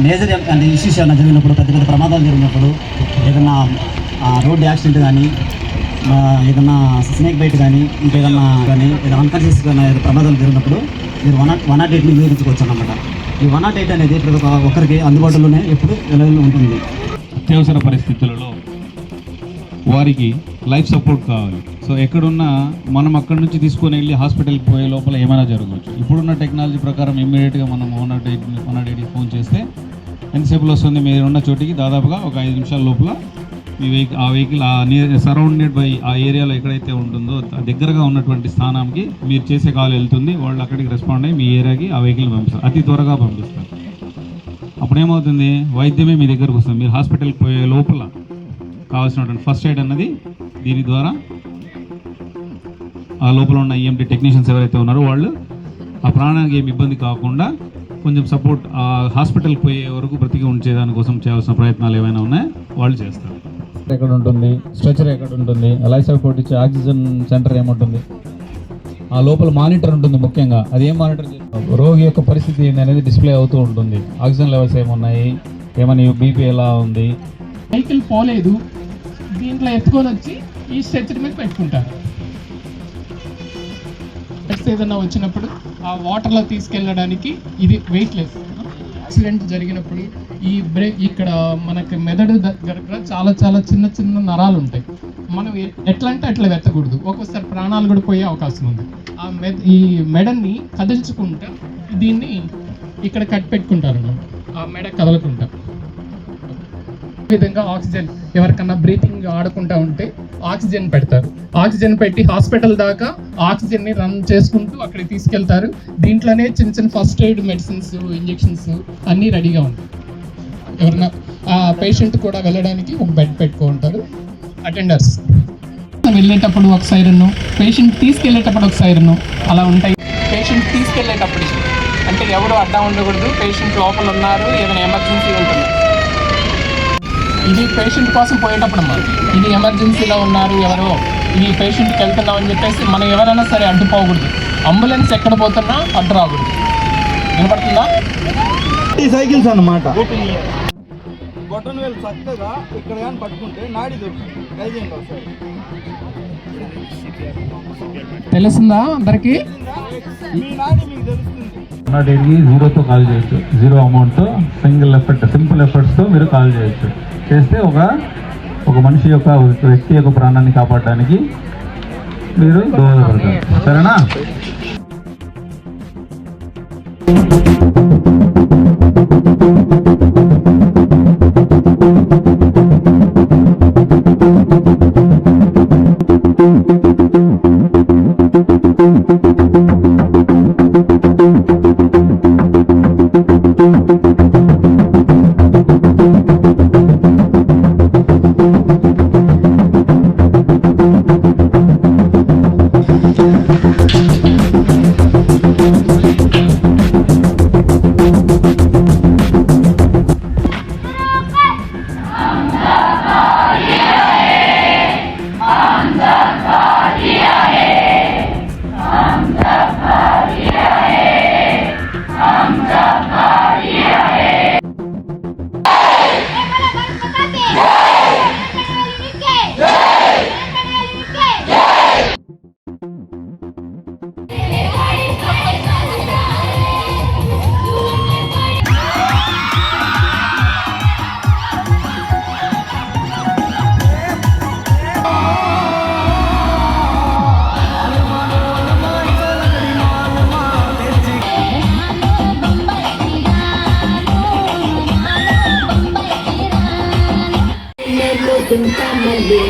Major అంటే issues ఏమైనా జరిగినప్పుడు, పెద్ద పెద్ద ప్రమాదాలు జరిగినప్పుడు, ఏదైనా రోడ్డు యాక్సిడెంట్ కానీ, ఏదైనా స్నేక్ బైట్ కానీ, ఇంకేదన్నా కానీ ఏదైనా అన్కాన్షియస్ కానీ ప్రమాదాలు జరిగినప్పుడు మీరు 108ని వినియోగించుకోవచ్చు అన్నమాట. ఈ 108 అనేది ప్రతి ఒక్కరికి అందుబాటులోనే ఎప్పుడు అవైలబుల్ ఉంటుంది. అత్యవసర పరిస్థితులలో వారికి లైఫ్ సపోర్ట్ కావాలి. సో ఎక్కడున్నా మనం అక్కడి నుంచి తీసుకొని వెళ్ళి హాస్పిటల్కి పోయే లోపల ఏమైనా జరగవచ్చు. ఇప్పుడున్న టెక్నాలజీ ప్రకారం ఇమ్మీడియట్గా మనం 108కి ఫోన్ చేస్తే ఎంతసేపులో వస్తుంది. మీరు ఉన్న చోటికి దాదాపుగా ఒక 5 నిమిషాల లోపల మీ వెహికల్ సరౌండెడ్ బై ఆ ఏరియాలో ఎక్కడైతే ఉంటుందో దగ్గరగా ఉన్నటువంటి స్థానానికి మీరు చేసే కాల్ వెళ్తుంది. వాళ్ళు అక్కడికి రెస్పాండ్ అయ్యి మీ ఏరియాకి ఆ వెహికల్ పంపిస్తారు. అతి త్వరగా పంపిస్తారు. అప్పుడేమవుతుంది, వైద్యమే మీ దగ్గరకు వస్తుంది. మీరు హాస్పిటల్కి పోయే లోపల కావాల్సినటువంటి ఫస్ట్ ఎయిడ్ అన్నది దీని ద్వారా ఆ లోపల ఉన్న ఈఎంటీ టెక్నీషియన్స్ ఎవరైతే ఉన్నారో వాళ్ళు ఆ ప్రాణానికి ఏమి ఇబ్బంది కాకుండా కొంచెం సపోర్ట్ ఆ హాస్పిటల్కి పోయే వరకు బ్రతికి ఉంచేదానికోసం చేయాల్సిన ప్రయత్నాలు ఏమైనా ఉన్నాయో వాళ్ళు చేస్తారు. ఎక్కడ ఉంటుంది, స్ట్రెచర్ ఎక్కడ ఉంటుంది, లైఫ్ సపోర్ట్ ఇచ్చే ఆక్సిజన్ సెంటర్ ఏముంటుంది, ఆ లోపల మానిటర్ ఉంటుంది. ముఖ్యంగా అది ఏం మానిటర్ చేస్తుంది, రోగి యొక్క పరిస్థితి ఏంటి అనేది డిస్ప్లే అవుతూ ఉంటుంది. ఆక్సిజన్ లెవెల్స్ ఏమున్నాయి, ఏమని బీపీ ఎలా ఉంది. వెహికల్ పోలేదు, దీంట్లో ఎత్తుకొని వచ్చి ఈ స్ట్రెచర్ మీద పెట్టుకుంటారు. ఏదైనా వచ్చినప్పుడు ఆ వాటర్లో తీసుకెళ్ళడానికి ఇది వెయిట్లెస్. యాక్సిడెంట్ జరిగినప్పుడు ఈ ఇక్కడ మనకి మెదడు దగ్గర చాలా చాలా చిన్న చిన్న నరాలు ఉంటాయి. మనం ఎట్లా అంటే అట్లా వెత్తకూడదు. ఒక్కోసారి ప్రాణాలు కూడా పోయే అవకాశం ఉంది. ఈ మెడని కదిల్చుకుంటా దీన్ని ఇక్కడ కట్ పెట్టుకుంటారు అన్నమాట. ఆ మెడ కదలకుంటా ఈ విధంగా ఆక్సిజన్ ఎవరికన్నా బ్రీతింగ్ ఆడకుండా ఉంటే ఆక్సిజన్ పెడతారు. ఆక్సిజన్ పెట్టి హాస్పిటల్ దాకా ఆక్సిజన్ని రన్ చేసుకుంటూ అక్కడికి తీసుకెళ్తారు. దీంట్లోనే చిన్న చిన్న ఫస్ట్ ఎయిడ్ మెడిసిన్స్, ఇంజెక్షన్స్ అన్నీ రెడీగా ఉంటాయి. ఎవరన్నా ఆ పేషెంట్ కూడా వెళ్ళడానికి ఒక బెడ్ పెట్టుకుంటారు. అటెండర్స్ వెళ్ళేటప్పుడు ఒక సైరన్, పేషెంట్ తీసుకెళ్లేటప్పుడు ఒక సైరన్ అలా ఉంటాయి. పేషెంట్ తీసుకెళ్లేటప్పుడు అంటే ఎవరు అడ్డం ఉండకూడదు. పేషెంట్ లోపల ఉన్నారు, ఏదైనా ఎమర్జెన్సీ ఉంటుంది. ఇది పేషెంట్ కోసం పోయేటప్పుడు అమ్మా, ఇది ఎమర్జెన్సీలో ఉన్నారు ఎవరో, ఇది పేషెంట్కి వెళ్తున్నాం అని చెప్పేసి మనం ఎవరైనా సరే అడ్డుపోకూడదు. అంబులెన్స్ ఎక్కడ పోతున్నా అడ్డు రాకూడదు. వినపడుతుందా? ఈ సైకిల్స్ అన్నమాట. బటన్ వేలు చక్కగా ఇక్కడ కానీ పట్టుకుంటే నాడి దొరుకుతుంది. తెలుస్తుందా అందరికి? మీ నాడి మీకు తెలుస్తుంది. 108కి 0తో కాల్ చేయొచ్చు. 0 అమౌంట్తో సింపుల్ ఎఫర్ట్స్తో మీరు కాల్ చేయొచ్చు. చేస్తే ఒక మనిషి యొక్క వ్యక్తి యొక్క ప్రాణాన్ని కాపాడడానికి మీరు దోహదపడతారు. సరేనా? తుంటామల్లే